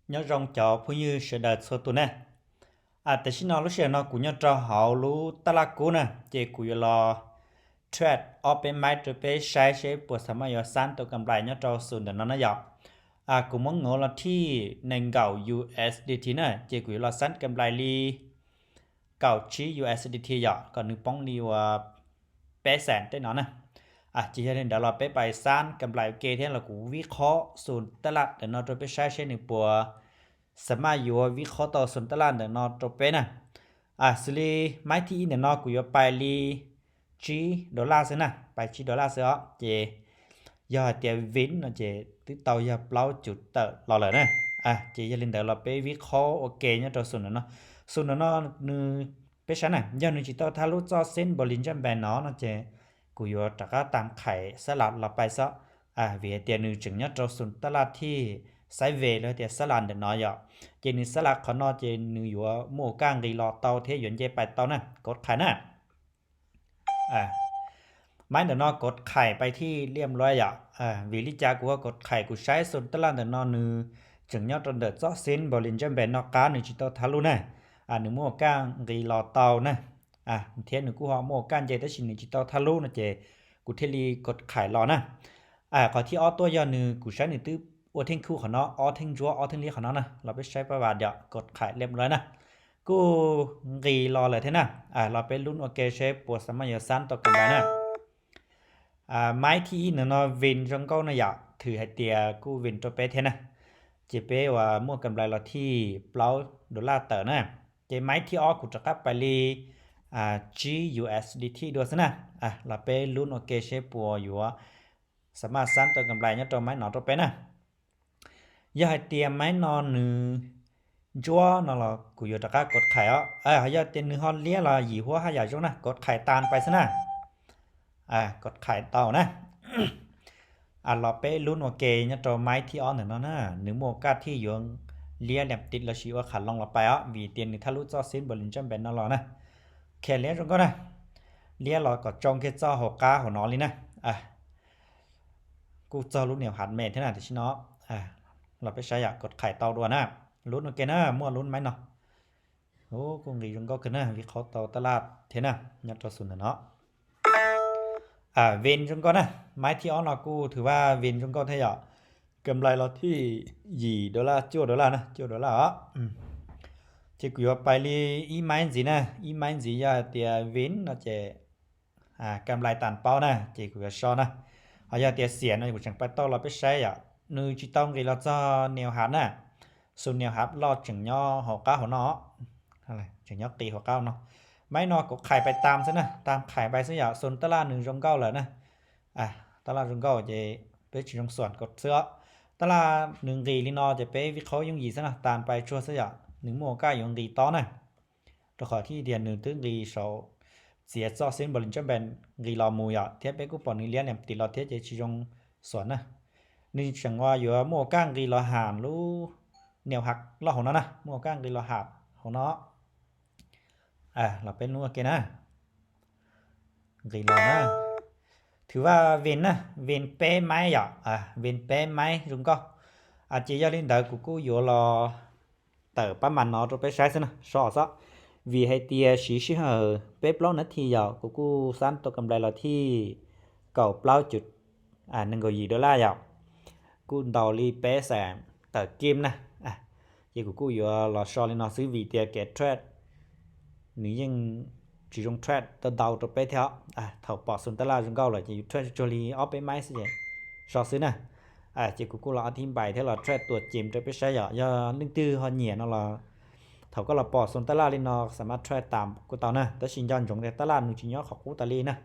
nhớ rong cho phu như sẽ đợt số tu nè tại xin nó lúc sẽ nó cũng nhớ cho họ lú ta la cú nè chỉ cũng lo trade open mic to pay sai sẽ bữa sáng mai giờ sáng tôi cầm lại nhớ cho sườn để nó dọc cũng muốn ngồi làที่nền gạo USDT nè chỉ cũng lo sáng cầm lại li gạo chí USDT dọc cònนึงป้องliว่า800,000ได้เนาะนะchỉให้เดี๋ยวเราไปซ่านกำไรโอเคเท่าเรากูวิเคราะห์ส่วนตลาดเดี๋ยวเราจะไปใช้เช่นในปัวสมัยอยู่วิเคราะห์ต่อส่วนตลาดเดี๋ยวเราจะไปนะสิลีไม่ที่เดี๋ยวเรากูจะไปลี$10ซินะไป$10ซิอ๋อเจยอดเตียวินนะเจติดต่อยาเปล่าจุดเตอรอเลยนะเจอย่าลืมเดี๋ยวเราไปวิเคราะห์โอเคเนี่ยตัวส่วนนั้นเนาะส่วนนั้นเนาะนึไปใช้น่ะยอดนึงจิตทะลุจอเส้นบรินจัมแบนเนาะเจกูอยู่ตะก็ตามไข่สลัดเราไปซะเวียเตียนึงจึงเนี่ยเราสุนตลาดที่ไซเวแล้วเตียสลัดเดี๋ยวน้อยเจนึงสลัดเขานอเจนึงอยู่หมู่ก้างรีรอเตาเทยนเจไปเตานะกดไข่นะไม่เดี๋ยวนอกดไข่ไปที่เรียบร้อยวิลิจากูว่ากดไข่กูใช้สุนตลาดเดี๋ยวนอนึงจึงเนี่ยตอนเดือดซอเส้นบรินจัมแบนนอกกานึงจิตทะลุนะนึงหมู่ก้างรีรอเตานะเทียนนึงกูหอหมู่ก้านเจตชินนึงจิตทะลุนะเจกูเทลีกดไข่รอนะขอที่ออตัวยอนึงกูใช้นึงตื้ออเทงคู่ของเนาะออเทงจัวออเทงลีของเนาะนะเราไปใช้ประวัติกดไข่เรียบร้อยนะกูรีรอเลยเท่นะเราไปลุ้นโอเคเชฟปวดสมัยสั้นต่อกันได้นะไม้ที่เนาะวินจังเก้านะถือให้เตียกูวินตัวเป๊ะเท่นะเจเป้ว่ามั่วกำไรเราที่$100เตอร์นะเจไม้ที่ออกูจะกลับไปลีGUSDT ด้วยซะนะเราไปลุ้นโอเคเชฟปัวอยู่ว่าสามารถสั้นตัวกำไรเนี่ยตัวไม้หนอตัวเป๊ะนะอย่าให้เตียไม้นอนนึจัวเนาะกูอยู่ตะกกดไข่อย่าเตียนึฮอนเลียละหยีหัวหาอย่าจงนะกดไข่ตานไปซะนะกดไข่เต่านะเราไปลุ้นโอเคเนี่ยตัวไม้ที่ออนเนาะนะนึโมกาที่อยู่เลียแหลมติดแล้วชีว่าขันลงเราไปวีเตียนนี่ทะลุจอเส้นบรินจัมแบนเนาะนะแค่เลียจงก็นะเลียเราก็จงแค่จอหกกาของน้องเลยนะกูจอลุ้นเหนียวหัดเมทเท่านั้นที่ชิเนาะเราไปใช้กดไข่เตาด้วยนะลุ้นโอเคนะมั่วลุ้นไหมเนาะโอ้กูงรีจงก็คือนะวิเคราะห์เตาตลาดเท่านะยัดตัวสุนเนาะเวนจงก็นะไม้ที่ออนเรากูถือว่าเวนจงก็เท่ากำไรเราที่$20นะจะกูว่าไปลีอีไม้สินะอีไม้สิยาเตียเวนเนาะเจกำไรตันเป้านะเจกูก็ชอนะอย่าเตียเสียนะกูจังไปต่อเราไปใช้นึจิต้องรีเราจะแนวหัดนะส่วนแนวหัดรอจึงย่อหัวก้าหัวเนาะอะไรจึงย่อตีหัวก้าเนาะไม่นอกก็ไข่ไปตามซะนะตามไข่ไปซะอย่างส่วนตลาด1.9แล้วนะตลาด1.9จะไปถึงส่วนกดเสื้อตลาด1รีลีนอจะไปวิเคราะห์ยุ่งยีซะนะตามไปชั่วซะอย่าง1โมงก้ายุ่งรีต่อนะตัวขอที่เดือน1ถึงรี2เสียจอเส้นบรินจัมแบนรีรอมูเทียบไปกูปอนนึงเรียนเนี่ยติดเราเทียบจะชิจงส่วนนะนี่จังว่าอยู่โมก้างรีรอหานรู้เหนียวหักรอของเนาะนะโมก้างรีรอหาดของเนาะเราเป็นรู้โอเคนะรีรอนะถือว่าเวนนะเวนเป้ไม้เวนเป้ไม้รุงก็จะย่อลิ้นเดากูอยู่รอเต๋อประมาณเนาะตัวไปใช้ซะนะชอซะvì hay tia xí xí hờ bếp lót nó thì giờ cô san tôi cầm lại là thì cầu plau chụt nên gọi gì đó là giờ cô đầu li bé sàn tờ kim nè chỉ của cô vừa là so lên nó xứ vì tia kẹt trade nếu như chỉ dùng trade tờ đầu tôi bé theo thầu bỏ xuống tờ la dùng câu là chỉ trade cho li ốp bé máy xí vậy so xứ nè chỉ của cô là thêm bài thế là trade tuột chìm tôi bé sai giờ do linh tư họ nhẹ nó là thầuก็ละปอส่วนตลาดลีนอสามารถช่วยตามกูเตานะแต่ชินยอนจงแต่ตลาดนึงจิยอของกูตาลีนะ